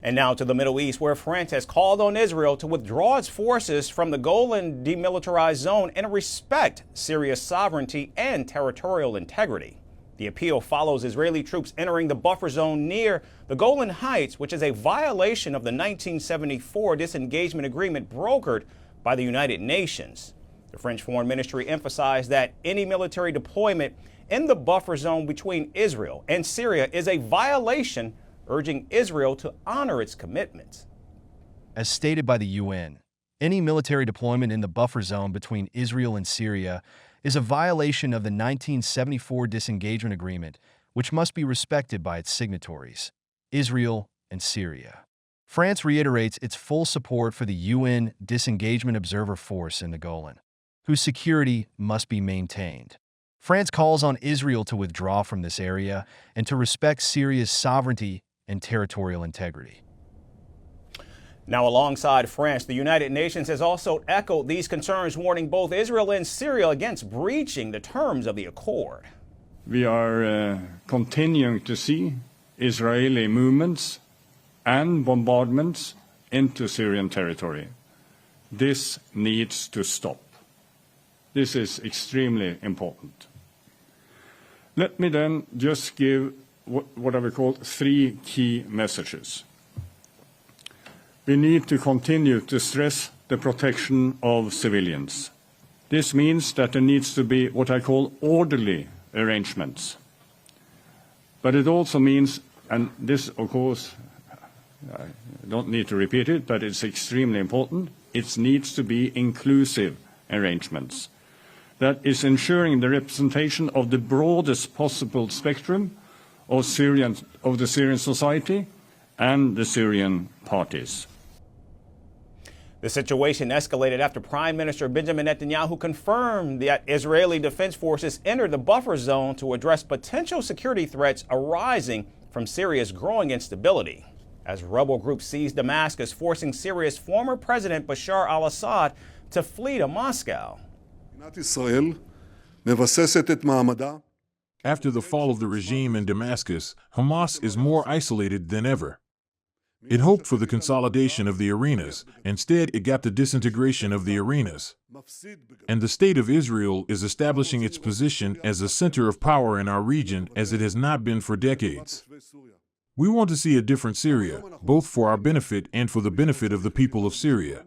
And now to the Middle East, where France has called on Israel to withdraw its forces from the Golan demilitarized zone and respect Syria's sovereignty and territorial integrity. The appeal follows Israeli troops entering the buffer zone near the Golan Heights, which is a violation of the 1974 disengagement agreement brokered by the United Nations. The French Foreign Ministry emphasized that any military deployment in the buffer zone between Israel and Syria is a violation, urging Israel to honor its commitments. As stated by the UN, any military deployment in the buffer zone between Israel and Syria is a violation of the 1974 disengagement agreement, which must be respected by its signatories, Israel and Syria. France reiterates its full support for the UN Disengagement Observer Force in the Golan, whose security must be maintained. France calls on Israel to withdraw from this area and to respect Syria's sovereignty and territorial integrity. Now, alongside France, the United Nations has also echoed these concerns, warning both Israel and Syria against breaching the terms of the accord. We are continuing to see Israeli movements and bombardments into Syrian territory. This needs to stop. This is extremely important. Let me then just give what I would call three key messages. We need to continue to stress the protection of civilians. This means that there needs to be what I call orderly arrangements. But it also means, and this of course, I don't need to repeat it, but it's extremely important, it needs to be inclusive arrangements. That is ensuring the representation of the broadest possible spectrum of the Syrian society and the Syrian parties. The situation escalated after Prime Minister Benjamin Netanyahu confirmed that Israeli defense forces entered the buffer zone to address potential security threats arising from Syria's growing instability, as rebel groups seized Damascus, forcing Syria's former President Bashar al-Assad to flee to Moscow. After the fall of the regime in Damascus, Hamas is more isolated than ever. It hoped for the consolidation of the arenas. Instead, it got the disintegration of the arenas. And the State of Israel is establishing its position as a center of power in our region as it has not been for decades. We want to see a different Syria, both for our benefit and for the benefit of the people of Syria.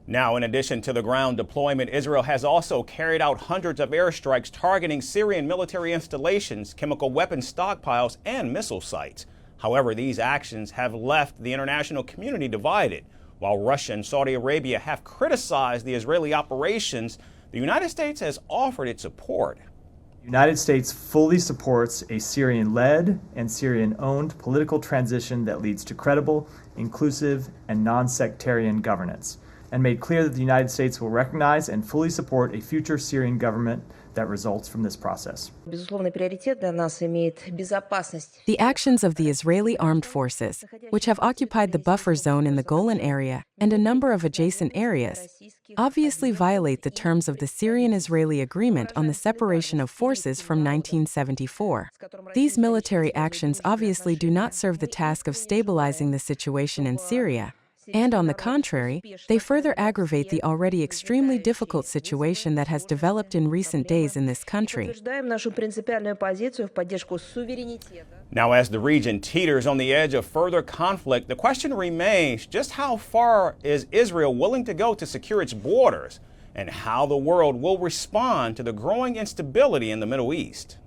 Now, in addition to the ground deployment, Israel has also carried out hundreds of airstrikes targeting Syrian military installations, chemical weapons stockpiles, and missile sites. However, these actions have left the international community divided. While Russia and Saudi Arabia have criticized the Israeli operations, the United States has offered its support. The United States fully supports a Syrian-led and Syrian-owned political transition that leads to credible, inclusive, and non-sectarian governance, and made clear that the United States will recognize and fully support a future Syrian government that results from this process. The actions of the Israeli armed forces, which have occupied the buffer zone in the Golan area and a number of adjacent areas, obviously violate the terms of the Syrian-Israeli agreement on the separation of forces from 1974. These military actions obviously do not serve the task of stabilizing the situation in Syria, and on the contrary, they further aggravate the already extremely difficult situation that has developed in recent days in this country. Now, as the region teeters on the edge of further conflict, the question remains just how far is Israel willing to go to secure its borders, and how the world will respond to the growing instability in the Middle East.